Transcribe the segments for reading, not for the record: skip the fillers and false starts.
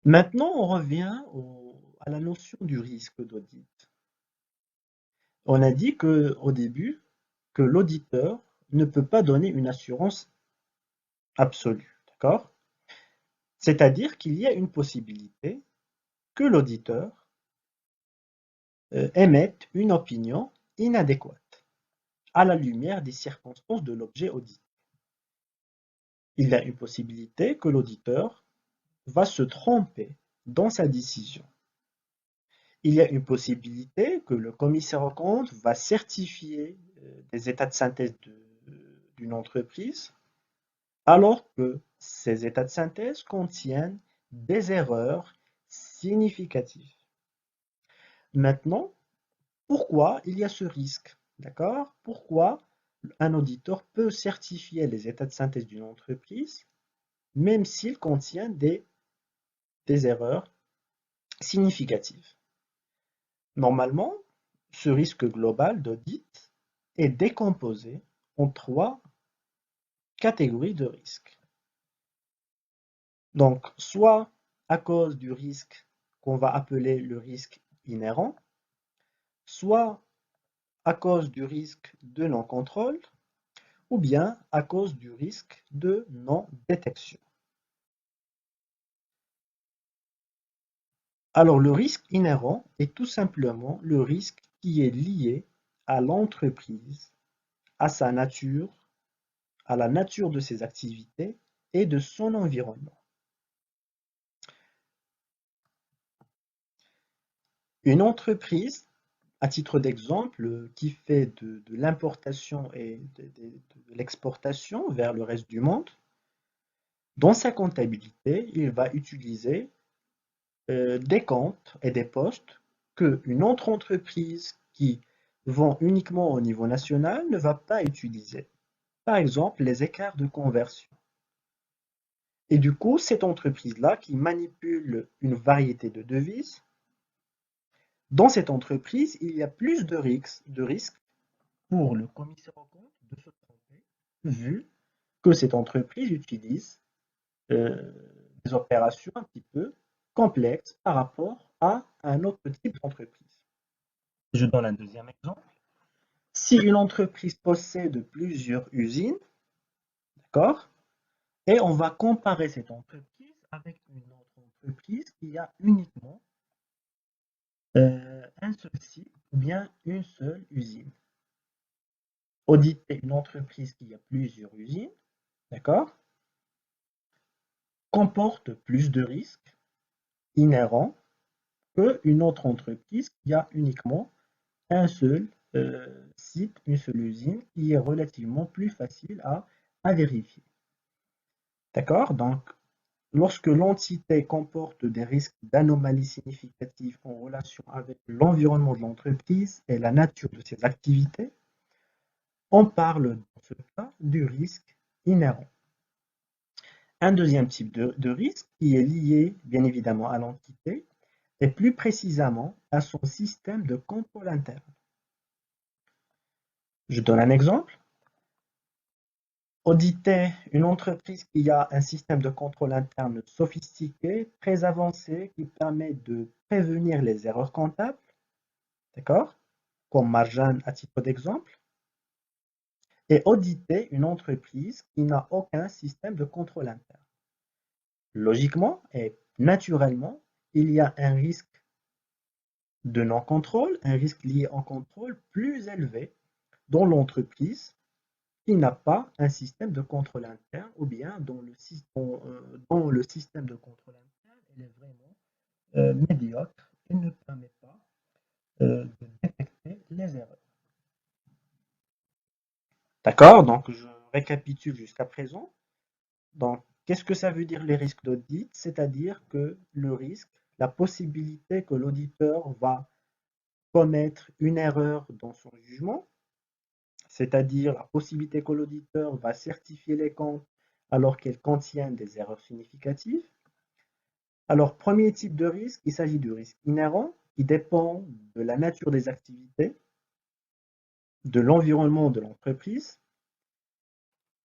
Maintenant, on revient à la notion du risque d'audit. On a dit au début que l'auditeur ne peut pas donner une assurance absolue, d'accord? C'est-à-dire qu'il y a une possibilité que l'auditeur émette une opinion inadéquate à la lumière des circonstances de l'objet audité. Il y a une possibilité que l'auditeur va se tromper dans sa décision. Il y a une possibilité que le commissaire aux comptes va certifier des états de synthèse d'une entreprise, alors que ces états de synthèse contiennent des erreurs significatives. Maintenant, pourquoi il y a ce risque? D'accord? Pourquoi un auditeur peut certifier les états de synthèse d'une entreprise, même s'il contient des erreurs significatives? Normalement, ce risque global d'audit est décomposé en trois catégories de risques. Donc, soit à cause du risque qu'on va appeler le risque inhérent, soit à cause du risque de non-contrôle, ou bien à cause du risque de non-détection. Alors, le risque inhérent est tout simplement le risque qui est lié à l'entreprise, à sa nature, à la nature de ses activités et de son environnement. Une entreprise, à titre d'exemple, qui fait de l'importation et de l'exportation vers le reste du monde, dans sa comptabilité, il va utiliser des comptes et des postes qu'une autre entreprise qui vend uniquement au niveau national ne va pas utiliser. Par exemple, les écarts de conversion. Et du coup, cette entreprise-là qui manipule une variété de devises, dans cette entreprise, il y a plus de risques pour le commissaire aux comptes de se tromper, vu que cette entreprise utilise euh, des opérations un petit peu complexes par rapport à un autre type d'entreprise. Je donne un deuxième exemple. Si une entreprise possède plusieurs usines, d'accord, et on va comparer cette entreprise avec une autre entreprise qui a uniquement un seul site ou bien une seule usine. Auditer une entreprise qui a plusieurs usines, d'accord, comporte plus de risques inhérents qu'une autre entreprise qui a uniquement un seul site, une seule usine, qui est relativement plus facile à vérifier. D'accord? Donc, lorsque l'entité comporte des risques d'anomalies significatives en relation avec l'environnement de l'entreprise et la nature de ses activités, on parle dans ce cas du risque inhérent. Un deuxième type de risque qui est lié bien évidemment à l'entité et plus précisément à son système de contrôle interne. Je donne un exemple. Auditer une entreprise qui a un système de contrôle interne sophistiqué, très avancé, qui permet de prévenir les erreurs comptables, d'accord, comme Marjan à titre d'exemple, et auditer une entreprise qui n'a aucun système de contrôle interne. Logiquement et naturellement, il y a un risque de non-contrôle, un risque lié au contrôle plus élevé dans l'entreprise qui n'a pas un système de contrôle interne ou bien dont le système de contrôle interne il est vraiment médiocre et ne permet pas de détecter les erreurs. D'accord? Donc, je récapitule jusqu'à présent. Donc, qu'est-ce que ça veut dire les risques d'audit? C'est-à-dire que le risque, la possibilité que l'auditeur va commettre une erreur dans son jugement, c'est-à-dire la possibilité que l'auditeur va certifier les comptes alors qu'elles contiennent des erreurs significatives. Alors, premier type de risque, il s'agit du risque inhérent qui dépend de la nature des activités, de l'environnement de l'entreprise.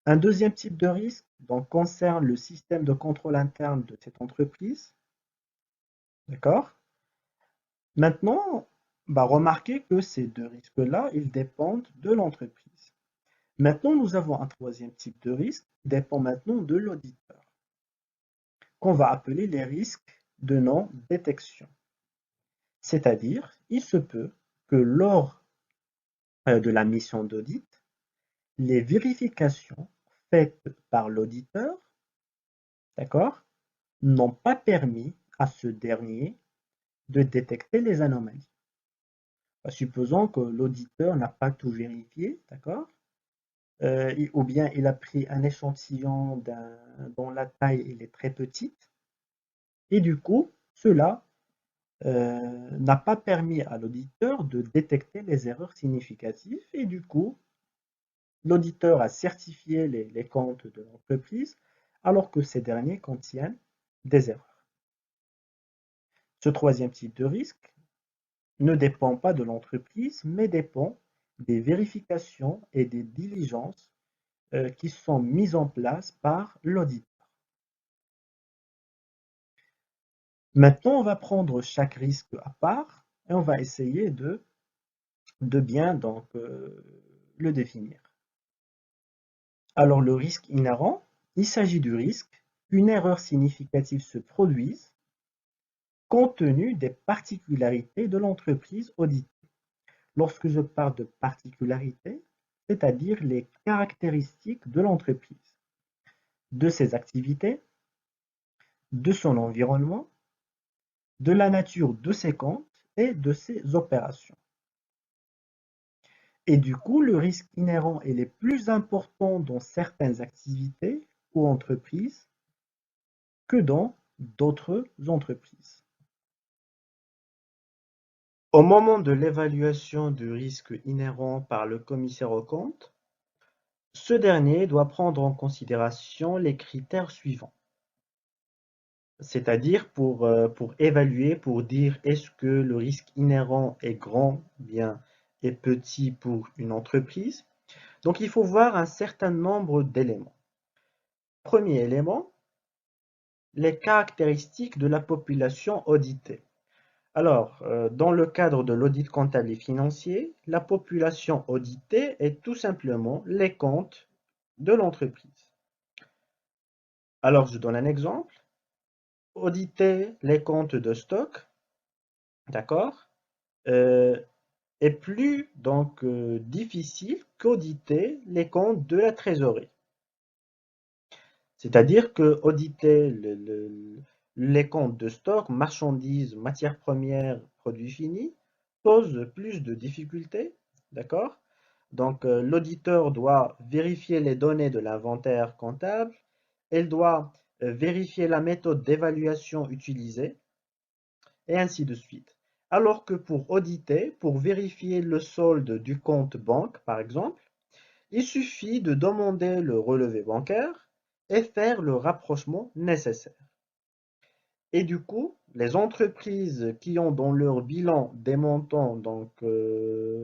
Un deuxième type de risque donc, concerne le système de contrôle interne de cette entreprise. D'accord? Maintenant, remarquez que ces deux risques-là, ils dépendent de l'entreprise. Maintenant, nous avons un troisième type de risque qui dépend maintenant de l'auditeur, qu'on va appeler les risques de non-détection. C'est-à-dire, il se peut que lors de la mission d'audit, les vérifications faites par l'auditeur, d'accord, n'ont pas permis à ce dernier de détecter les anomalies. Supposons que l'auditeur n'a pas tout vérifié, d'accord, ou bien il a pris un échantillon dont la taille elle est très petite, et du coup, cela n'a pas permis à l'auditeur de détecter les erreurs significatives, et du coup, l'auditeur a certifié les comptes de l'entreprise alors que ces derniers contiennent des erreurs. Ce troisième type de risque ne dépend pas de l'entreprise, mais dépend des vérifications et des diligences qui sont mises en place par l'auditeur. Maintenant, on va prendre chaque risque à part et on va essayer de bien le définir. Alors, le risque inhérent, il s'agit du risque qu'une erreur significative se produise compte tenu des particularités de l'entreprise auditée. Lorsque je parle de particularités, c'est-à-dire les caractéristiques de l'entreprise, de ses activités, de son environnement, de la nature de ses comptes et de ses opérations. Et du coup, le risque inhérent est plus important dans certaines activités ou entreprises que dans d'autres entreprises. Au moment de l'évaluation du risque inhérent par le commissaire aux comptes, ce dernier doit prendre en considération les critères suivants. C'est-à-dire pour évaluer, pour dire est-ce que le risque inhérent est grand, bien, et petit pour une entreprise. Donc il faut voir un certain nombre d'éléments. Premier élément, les caractéristiques de la population auditée. Alors, dans le cadre de l'audit comptable et financier, la population auditée est tout simplement les comptes de l'entreprise. Alors, je donne un exemple. Auditer les comptes de stock, d'accord, euh, est plus difficile qu'auditer les comptes de la trésorerie. C'est-à-dire que auditer les comptes de stock, marchandises, matières premières, produits finis, pose plus de difficultés, d'accord? Donc, l'auditeur doit vérifier les données de l'inventaire comptable, elle doit vérifier la méthode d'évaluation utilisée, et ainsi de suite. Alors que pour auditer, pour vérifier le solde du compte banque, par exemple, il suffit de demander le relevé bancaire et faire le rapprochement nécessaire. Et du coup, les entreprises qui ont dans leur bilan des montants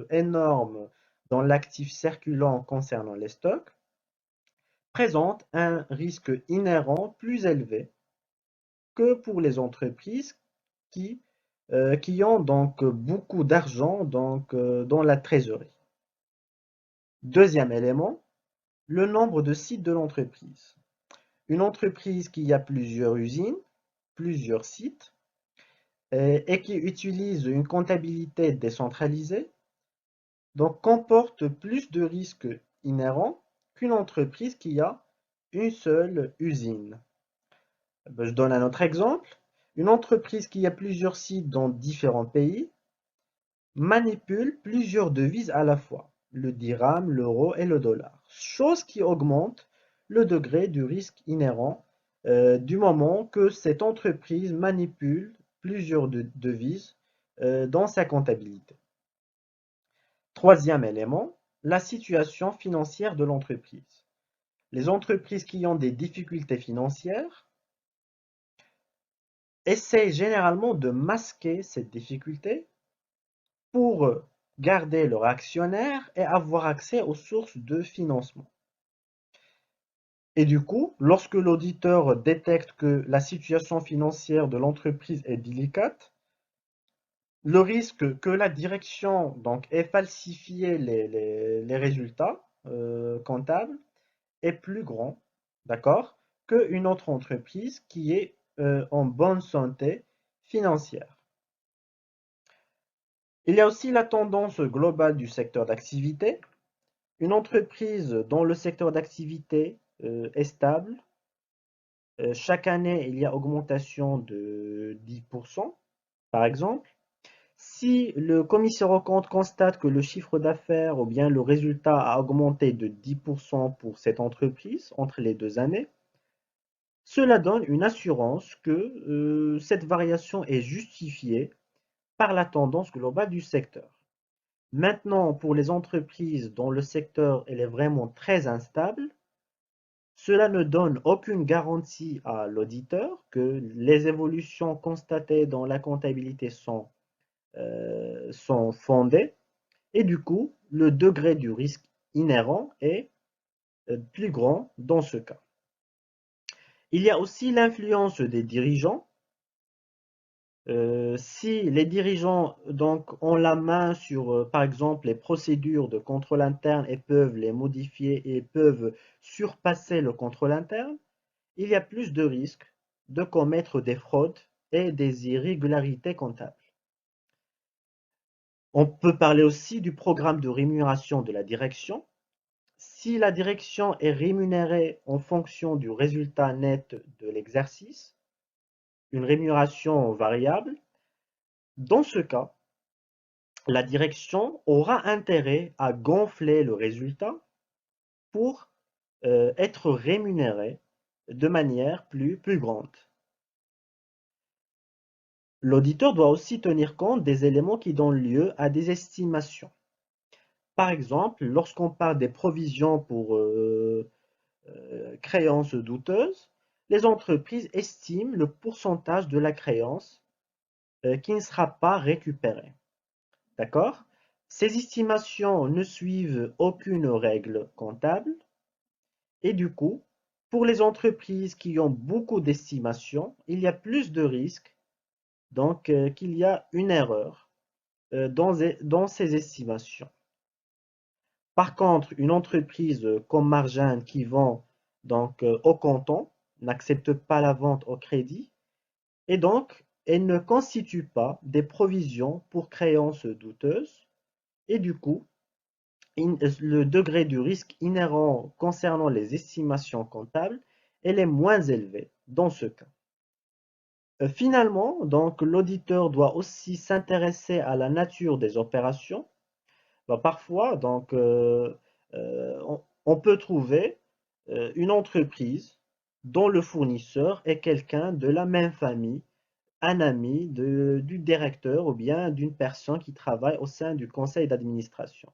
énormes dans l'actif circulant concernant les stocks présentent un risque inhérent plus élevé que pour les entreprises qui, qui ont donc beaucoup d'argent dans la trésorerie. Deuxième élément, le nombre de sites de l'entreprise. Une entreprise qui a plusieurs usines, plusieurs sites, et qui utilise une comptabilité décentralisée, donc comporte plus de risques inhérents qu'une entreprise qui a une seule usine. Je donne un autre exemple. Une entreprise qui a plusieurs sites dans différents pays manipule plusieurs devises à la fois, le dirham, l'euro et le dollar, chose qui augmente le degré du risque inhérent du moment que cette entreprise manipule plusieurs devises dans sa comptabilité. Troisième élément, la situation financière de l'entreprise. Les entreprises qui ont des difficultés financières essaient généralement de masquer cette difficulté pour garder leurs actionnaires et avoir accès aux sources de financement. Et du coup, lorsque l'auditeur détecte que la situation financière de l'entreprise est délicate, le risque que la direction donc, ait falsifié les résultats comptables est plus grand, d'accord, qu'une autre entreprise qui est en bonne santé financière. Il y a aussi la tendance globale du secteur d'activité. Une entreprise dont le secteur d'activité est stable, chaque année il y a augmentation de 10%, par exemple. Si le commissaire aux comptes constate que le chiffre d'affaires ou bien le résultat a augmenté de 10% pour cette entreprise entre les 2 années, cela donne une assurance que cette variation est justifiée par la tendance globale du secteur. Maintenant, pour les entreprises dont le secteur est vraiment très instable, cela ne donne aucune garantie à l'auditeur que les évolutions constatées dans la comptabilité sont fondées et du coup, le degré du risque inhérent est plus grand dans ce cas. Il y a aussi l'influence des dirigeants. Si les dirigeants donc, ont la main sur, par exemple, les procédures de contrôle interne et peuvent les modifier et peuvent surpasser le contrôle interne, il y a plus de risques de commettre des fraudes et des irrégularités comptables. On peut parler aussi du programme de rémunération de la direction. Si la direction est rémunérée en fonction du résultat net de l'exercice, une rémunération variable, dans ce cas, la direction aura intérêt à gonfler le résultat pour être rémunérée de manière plus grande. L'auditeur doit aussi tenir compte des éléments qui donnent lieu à des estimations. Par exemple, lorsqu'on parle des provisions pour créances douteuses, les entreprises estiment le pourcentage de la créance qui ne sera pas récupérée. D'accord? Ces estimations ne suivent aucune règle comptable et du coup, pour les entreprises qui ont beaucoup d'estimations, il y a plus de risques donc qu'il y a une erreur dans ces estimations. Par contre, une entreprise comme Margin qui vend donc au comptant n'accepte pas la vente au crédit et donc elle ne constitue pas des provisions pour créances douteuses et du coup, le degré du risque inhérent concernant les estimations comptables est moins élevé dans ce cas. Finalement, donc l'auditeur doit aussi s'intéresser à la nature des opérations. Parfois, donc, on peut trouver une entreprise dont le fournisseur est quelqu'un de la même famille, un ami du directeur ou bien d'une personne qui travaille au sein du conseil d'administration.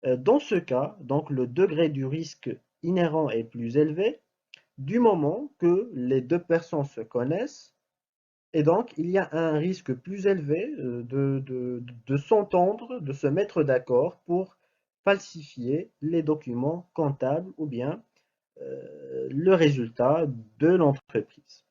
Dans ce cas, donc, le degré du risque inhérent est plus élevé du moment que les deux personnes se connaissent et donc il y a un risque plus élevé de s'entendre, de se mettre d'accord pour falsifier les documents comptables ou bien le résultat de l'entreprise.